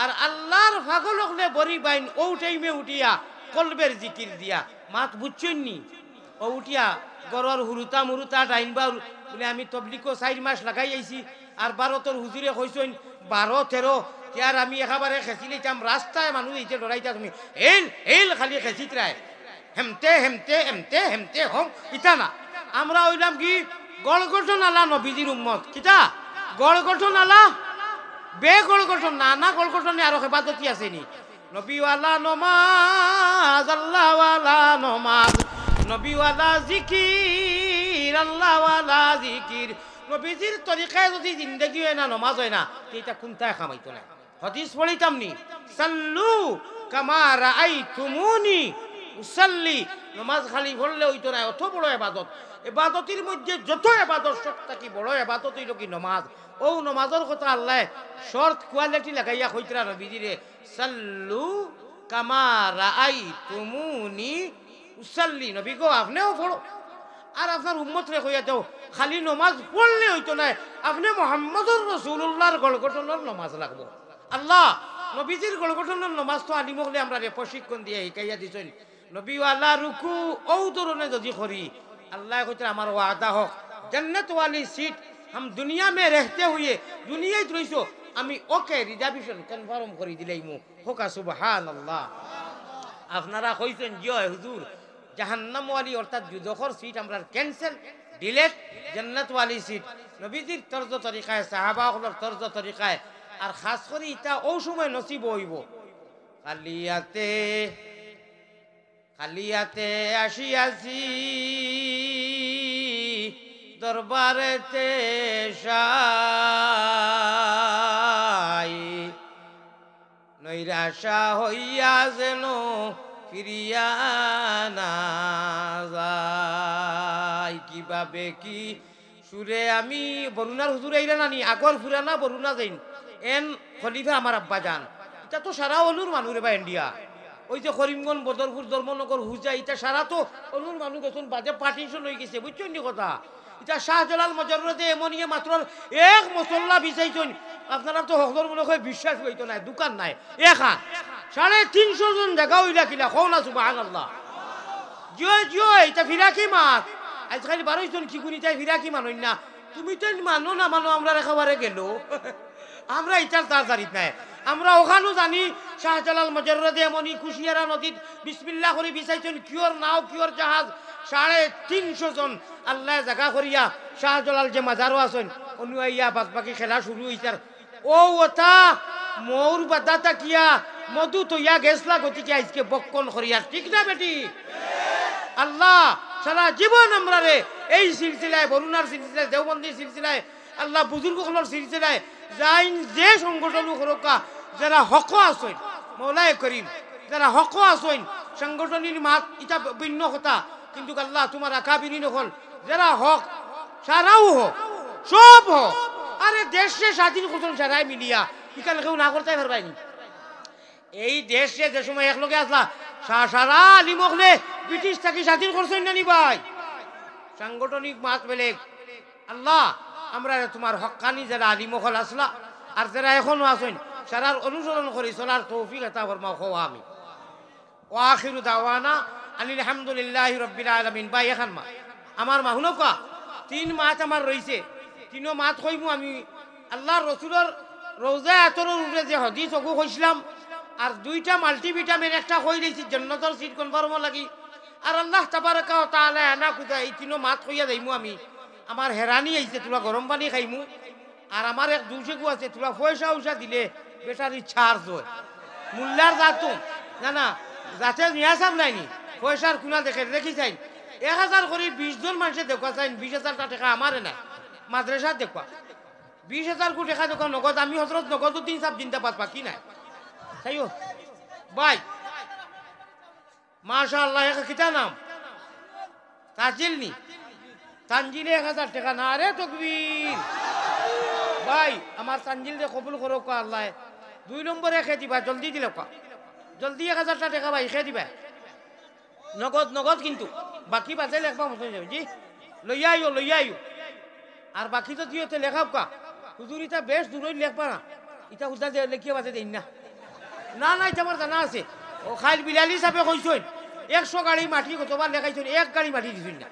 আর আল্লাহর পাগল হলে বরি বাইন ও টাইমে উঠিয়া কলবের জিকির দিয়া মাত বুঝছেন নি ও উঠিয়া গরর হুরুতা মুরুতা ডাইনবা বলে আমি তবলিকো 4 মাস লাগাই আইছি আর 12 তোর হুজুরে কইছেন 12 13 আর আমি একেবারে খেছি লইতাম রাস্তায় মানুষ ইতে ডরাইতা তুমি এল এল খালি খেছিত রায় হেমতে হেমতে হেমতে হেমতে হম ইতা না আমরা হইলাম কি গড়গঠন আলা নবীজির উম্মত কিতা গড়গঠন আলা বে গড়গঠন না না গড়গঠনে আরো হেফাজতি আছে নি নবীওয়ালা নমাজ আল্লাহওয়ালা নমাজ নবীওয়ালা জিকির আল্লাহওয়ালা জিকির নবীজির তরিকায় যদি জিন্দগি হয় না নমাজ হয় না এটা কোনটায় কামাইতো না হাদিস পড়িতাম নি সাল্লু কামা রাআইতুমুনি উসাল্লি নমাজ খালি পড়লে হইতো না অত বড় ইবাদত ইবাদতের মধ্যে যত ইবাদত সব থাকি বড় ইবাদত হইল কি নমাজ ও নমাজের কথা আল্লাহ শর্ট কোয়ালিটি লাগাইয়া কইতরা নবীজিরে সাল্লু কামা রাআইতুমুনি উসাল্লি নবী গো আপনিও পড়ো আর আপনার উম্মত রে কইয়া দাও খালি নমাজ পড়লে হইতো না আপনি মুহাম্মদুর রাসূলুল্লাহর গলগঠনের নমাজ লাগবো আল্লাহ নবীজির গলগঠনের নমাজ তো আলিম হলে আমরা প্রশিক্ষণ দিয়ে শিকাইয়া দিছেন নবীওয়ালা রুকু ও ধরনের যদি করি আল্লাহ কইতে আমার ওয়াদা হোক জান্নাত ওয়ালি সিট हम दुनिया में रहते हुए दुनिया रहीছো আমি ওকে রিজার্ভেশন কনফার্ম করে দিলাইমু হোকা সুবহানাল্লাহ আপনারা কইছেন জয় হুজুর জাহান্নাম ওয়ালি অর্থাৎ দুজখর সিট আমরা ক্যান্সেল ডিলেট জান্নাত ওয়ালি সিট নবীজির তরজ তরিকায় সাহাবা হলর তরজ তরিকায় আর খাস করে এটা ও সময় নসিব হইব খালিয়াতে আসিয়াছি দরবারেতে শাই নৈরাশা হইয়া যেন ফিরিয়া না যায় কিভাবে কি সুরে আমি বরুণার হুজুর আইরা নানি আগর ফুরানা বরুণা যাইন এন খলিফা আমার আব্বা যান এটা তো সারা অলুর মানুরে বা ইন্ডিয়া ওই যে করিমগঞ্জ বদরপুর ধর্মনগর হুজা এটা সারা তো অলুর মানুষ গেছেন বাজে পার্টিশন হয়ে গেছে বুঝছেন নি কথা এটা শাহজালাল মজররতে এমনিয়ে মাত্র এক মসল্লা বিছাইছেন আপনারা তো হকদর মনে হয় বিশ্বাস হইতো না দোকান নাই এখান 350 জন জায়গা হইলা কিলা কও না সুবহানাল্লাহ জয় জয় এটা ফিরাকি মাত আজকাল 12 জন কি গুনি তাই ফিরাকি মানই না তুমি তো মানো না মানো আমরা একেবারে গেল আমরা এটার তাড়াতাড়ি নাই আমরা ওখানেও জানি শাহজালাল মজররতে এমনি কুশিয়ারা নদীত বিসমিল্লাহ করে বিছাইছেন কিওর নাও কিওর জাহাজ 350 জন আল্লাহ জায়গা করিয়া শাহজালাল যে মাজারও আছেন অনুয়াইয়া বাকি খেলা শুরু হইতার ও ওটা মৌর বাদাতা কিয়া মধু তৈয়া গেছলা গতিকে আজকে বক্কন করিয়া ঠিক না বেটি আল্লাহ সারা জীবন আমরা রে এই সিলসিলায় বরুণার সিলসিলায় দেওবন্দির সিলসিলায় আল্লাহ বুজুর্গগুলোর সিলসিলায় যাইন যে সংগঠন করোকা যারা হক আছেন মৌলায়ে করিম যারা হক আছেন সংগঠনের মাত এটা ভিন্ন কথা কিন্তু আল্লাহ তোমার আকাবিরি নকল যারা হক সারাও হোক সব হোক আরে দেশে স্বাধীন করছেন সারাই মিলিয়া এখানে কেউ না করতে পারবাইনি এই দেশে যে সময় একলগে আসলা সারা আলিম হলে ব্রিটিশ থাকি স্বাধীন করছেন না নি ভাই সাংগঠনিক মাত বেলেগ আল্লাহ আমরা তোমার হক্কানি যারা আলিমখল আসলা আর যারা এখনো আসেন সারার অনুসরণ করি চলার তৌফিক এটা ফরমা হওয়া আমি ও আখিরু দাওয়ানা আনিল হামদুলিল্লাহি রাব্বিল আলামিন। ভাই এখন মা আমার মা হুনো কা 3 মাস আমার রইছে 3 মাস কইমু আমি আল্লাহর রাসূলের রওজা আতরের উপরে যে হাদিস ওগো কইছিলাম আর 2টা মাল্টিভিটামিন একটা কই দিয়েছি জান্নাতের সিট কনফার্ম লাগি আর আল্লাহ তাবারাকা ওয়া তাআলা না কুদা এই 3 মাস কইয়া যাইমু আমি আমার হেরানি আইছে তোরা গরম পানি খাইমু আর আমার এক দুশেকু আছে তোরা পয়সা উসা দিলে বেটারি চার্জ হয় মুল্লার যাতো না না যাতে নিয়া সাম নাইনি পয়সার কোনা দেখে দেখি চাই 1000 করে 20 জন মানুষে দেখা চাই 20,000 টাকা আমারে না মাদ্রাসা দেখা 20,000 কোটি টাকা দেখা নগদ আমি হজরত নগদ 3 সাপ জিন্দা পাত বাকি নাই তাইও ভাই মাশাআল্লাহ এক কিতা নাম তাজিল নি তানজিলে 1000 টাকা না রে তকবীর ভাই আমার তানজিল দে কবুল করো কা আল্লাহ 2 নম্বরে খে দিবা জলদি দিলে কা জলদি 1000 টাকা ভাই খে দিবা নগদ নগদ কিন্তু বাকি বাজে লেখবা মতো যাবে জি লইয়া আইও আর বাকি তো দিওতে লেখাও কা হুজুর ইটা বেশ দূরই লেখবা না ইটা হুদা যে লেখিয়া বাজে দেই না না না এটা আমার জানা আছে ও খাইল বিলালি সাপে কইছই 100 গাড়ি মাটি কতবার লেখাইছই 1 গাড়ি মাটি দিছই না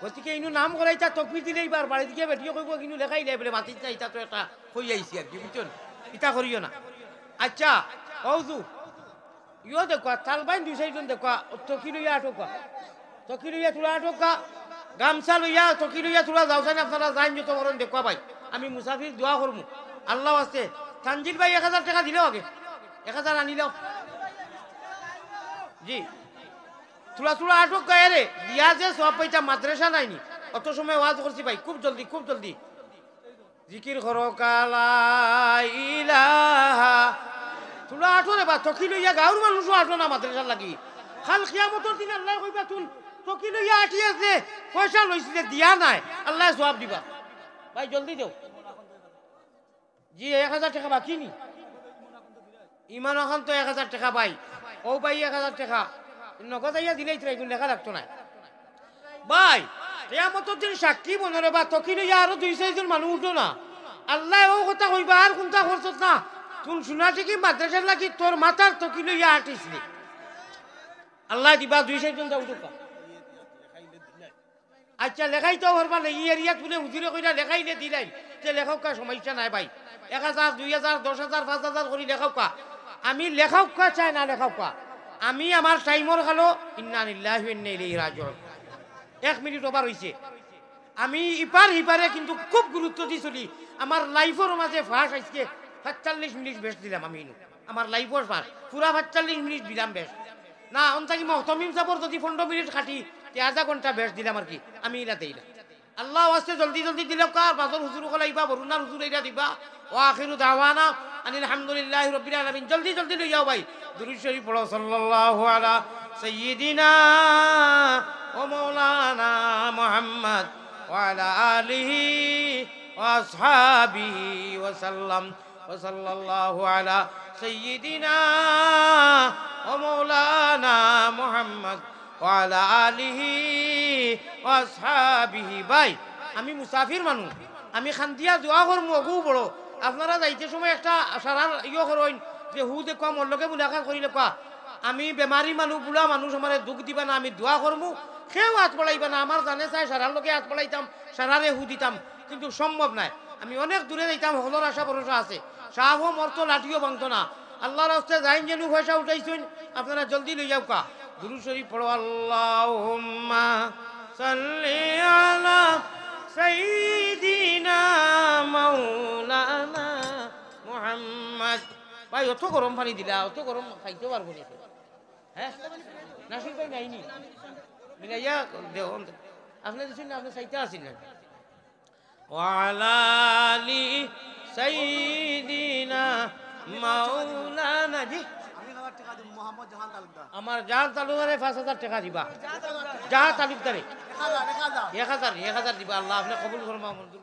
গতিকে ইনু নাম করাইতা তকবির দিলেই বার বাড়ি দিকে বেটিও কইব কিন্তু লেখাই লাই বলে মাটি না ইটা তো এটা কই আইছি আর কি বুঝছেন ইটা করিও না আচ্ছা ওজু ইও দেখো তালবাইন 2 জন দেখো তকি লইয়া আটকা তকি লইয়া তুলা আটকা গামছা লইয়া তকি লইয়া তুলা যাওছেন আপনারা যাইন যত বরণ দেখো ভাই আমি মুসাফির দোয়া করমু আল্লাহ আছে তানজিল ভাই 1000 টাকা দিলেও আগে 1000 আনিলাও জি তুলা তুলা আটক গায়ে রে দিয়া যে সব পয়সা মাদ্রাসা নাইনি অত সময় ওয়াজ করছি ভাই খুব জলদি জিকির করো কালা ইলাহা তুলা আটো রে বা তকি লইয়া গাঁর মানুষও আটো না মাদ্রাসা লাগি খাল কিয়ামতর দিন আল্লাহ কইবা তুন তকি লইয়া আটি আছে পয়সা লইছি যে দিয়া নাই আল্লাহ জবাব দিবা ভাই জলদি দেও জি 1000 টাকা বাকি নি ইমান এখন তো 1000 টাকা ভাই ও ভাই 1000 টাকা নগদ আইয়া দিলেই তো এগুলো লেখা রাখতো না ভাই কিয়ামতের দিন সাক্ষী মনে বা তকি লইয়া আরো 2-4 জন মানুষ উঠো না আল্লাহ ও কথা কইবা আর কোনটা করছত না তুই শোনা ঠিকই মাদ্রাসার লাগি তোর মাথার তকি লইয়া আটিসলি আল্লাহ দিবা 2-4 জন যা উঠো আচ্ছা লেখাই তো হরবা ই এরিয়াত বলে হুজুরে কইরা লেখাইলে দিলাই যে লেখক কা সমস্যা নাই ভাই 1000 2000 10000 5000 করে লেখক কা আমি লেখক কা চাই না লেখক কা আমি আমার টাইমর খালো ইন্না লিল্লাহি ওয়া ইন্না ইলাইহি রাজিউন 1 মিনিট ওভার হইছে আমি ইপার হিপারে কিন্তু খুব গুরুত্ব দি চলি আমার লাইফের মাঝে ফাঁস আজকে 45 মিনিট বেশ দিলাম আমি আমার লাইফের ফাঁস পুরা 45 মিনিট দিলাম বেশ না অন্তাকি মহতমিম সাবর যদি 15 মিনিট খাটি তে আধা ঘন্টা বেশ দিলাম আর কি আমি ইলা দেইলা আল্লাহ ওয়াস্তে জলদি দিলাম কার বাজার হুজুর কলাইবা বরুনার হুজুর এইটা দিবা ওয়া আখিরু দাওয়ানা আনিল হামদুলিল্লাহি রাব্বিল আলামিন জলদি লইয়াও ভাই দুরূদ শরীফ পড়ো সাল্লাল্লাহু আলা সাইয়্যিদিনা ওয়া মাওলানা মুহাম্মদ ওয়া আলা আলিহি ওয়া আসহাবিহি ওয়া সাল্লাম ওয়া সাল্লাল্লাহু আলা সাইয়্যিদিনা ওয়া মাওলানা মুহাম্মদ ওয়া আলা আলিহি ওয়া আসহাবিহি ভাই আমি মুসাফির মানুষ আমি খান্তিয়া দোয়া করমু অগু বড় আপনারা যাইতে সময় একটা সারার ইয়ে করেন যে হু দেখো মোর লগে মুলাকাত করিলে কোয়া আমি বেমারি মানুষ বুড়া মানুষ আমার দুঃখ দিবা না আমি দোয়া করমু কেউ হাত পড়াইবা না আমার জানে চাই সারার লগে হাত পড়াইতাম সারারে হু দিতাম কিন্তু সম্ভব নাই আমি অনেক দূরে যাইতাম হলর আশা ভরসা আছে শাহও মরতো লাঠিও ভাঙতো না আল্লাহর রাস্তায় যাইন যেন পয়সা উঠাইছেন আপনারা জলদি লই যাও কা দুরূদ শরীফ পড়ো আল্লাহুম্মা সাল্লি আলা সাইয়্যিদিনা মাওলানা মুহাম্মদ ভাই অত গরম পানি দিলা অত গরম খাইতে পারবো না হ্যাঁ নাসির ভাই নাইনি মিলাইয়া দেও আপনি দিছেন না আপনি চাইতে আসেন না ওয়ালা আলি সাইয়্যিদিনা মাওলানা জি আমার জাহান তালুকদারে 5000 টাকা দিবা জাহান তালুকদারে 1000 দিবা আল্লাহ আপনি কবুল করবা মঞ্জুর